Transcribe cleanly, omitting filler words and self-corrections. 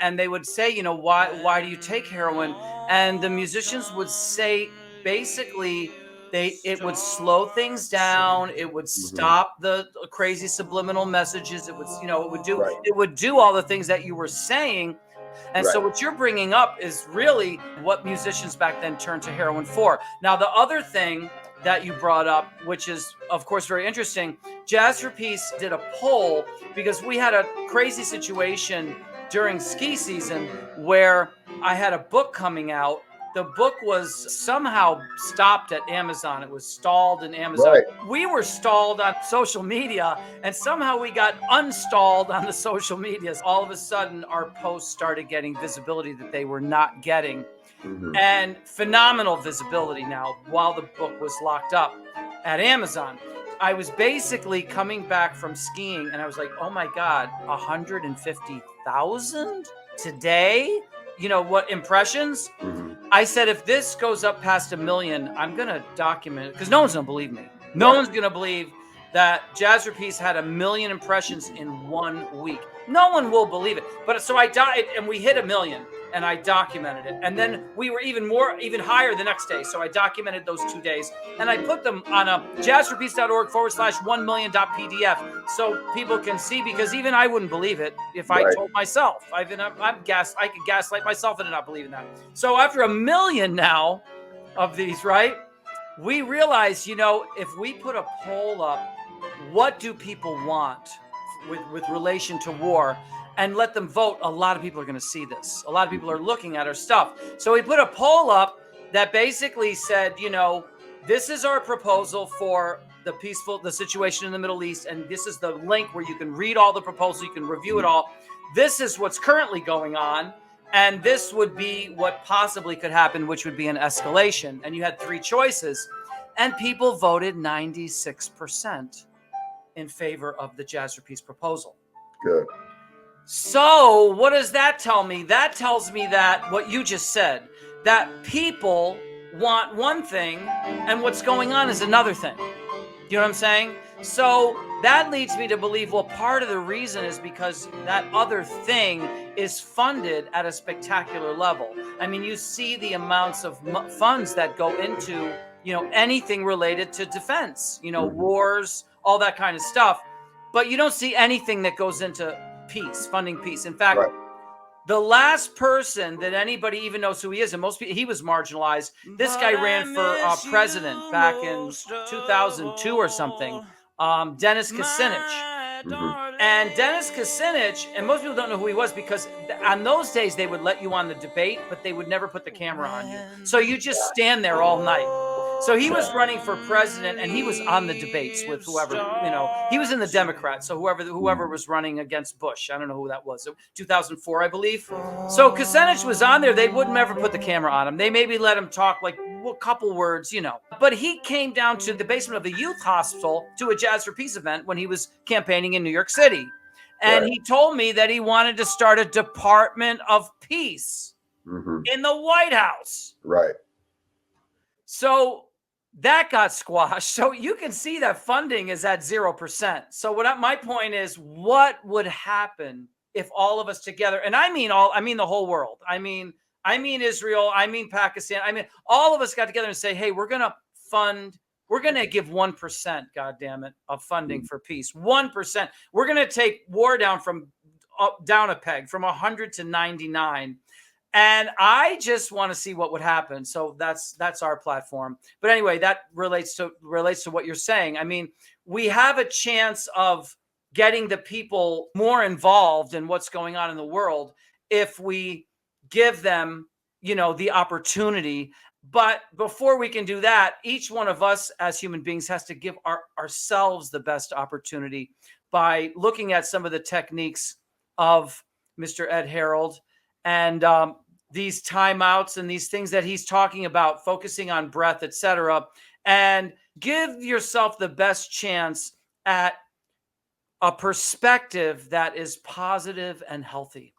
And they would say, why do you take heroin? And the musicians would say basically it would slow things down, it would Mhm. stop the crazy subliminal messages, Right. it would do all the things that you were saying. And Right. so what you're bringing up is really what musicians back then turned to heroin for. Now, the other thing that you brought up, which is, of course, very interesting, Jazz for Peace did a poll because we had a crazy situation during ski season where I had a book coming out. The book was somehow stopped at Amazon. It was stalled in Amazon. Right. We were stalled on social media, and somehow we got unstalled on the social medias. All of a sudden, our posts started getting visibility that they were not getting, Mhm. and phenomenal visibility now while the book was locked up at Amazon. I was basically coming back from skiing and I was like, oh my God, 150,000 today? You know what, impressions? Mhm. I said, if this goes up past 1 million, I'm going to document it because no one's going to believe me. No Right. one's going to believe that Jazz for Peace had 1 million impressions in 1 week. No one will believe it. But so I died and we hit 1 million and I documented it. And then we were even higher the next day. So I documented those 2 days and I put them on a jazzforpeace.org/1million.pdf so people can see, because even I wouldn't believe it if I Right. told myself. I could gaslight myself into not believing that. So after 1 million now of these, right? We realized, if we put a poll up, what do people want with relation to war, and let them vote, a lot of people are going to see this. A lot of people are looking at our stuff. So we put a poll up that basically said, this is our proposal for the situation in the Middle East, and this is the link where you can read all the proposals, you can review it all. This is what's currently going on. And this would be what possibly could happen, which would be an escalation. And you had 3 choices. And people voted 96% in favor of the Jazz for Peace proposal. Good. So what does that tell me? That tells me that what you just said, that people want one thing and what's going on is another thing. You know what I'm saying? So that leads me to believe, well, part of the reason is because that other thing is funded at a spectacular level. I mean, you see the amounts of funds that go into, anything related to defense, wars, all that kind of stuff. But you don't see anything that goes into peace, funding peace. In fact, Right. the last person that anybody even knows who he is, and most people, he was marginalized. This guy ran for president back in 2002 or something. Dennis Kucinich. Mhm. And Dennis Kucinich, and most people don't know who he was because on those days they would let you on the debate, but they would never put the camera on you. So you just stand there all night. So he was running for president and he was on the debates with whoever, he was in the Democrats. So whoever was running against Bush, I don't know who that was, 2004, I believe. So Kucinich was on there. They wouldn't ever put the camera on him. They maybe let him talk like a couple words, But he came down to the basement of the youth hospital to a Jazz for Peace event when he was campaigning in New York City. And Right. he told me that he wanted to start a Department of Peace Mhm. in the White House. Right. So that got squashed. So you can see that funding is at 0%. So my point is, what would happen if all of us together, and I mean the whole world. I mean Israel, I mean Pakistan, I mean all of us got together and say, hey, we're going to give 1%, God damn it, of funding for peace. 1%. We're going to take war down a peg from 100 to 99. And I just want to see what would happen. So that's our platform. But anyway, that relates to what you're saying. I mean, we have a chance of getting the people more involved in what's going on in the world if we give them, the opportunity. But before we can do that, each one of us as human beings has to give ourselves the best opportunity by looking at some of the techniques of Mr. Ed Harrold and these timeouts and these things that he's talking about, focusing on breath, etc., and give yourself the best chance at a perspective that is positive and healthy.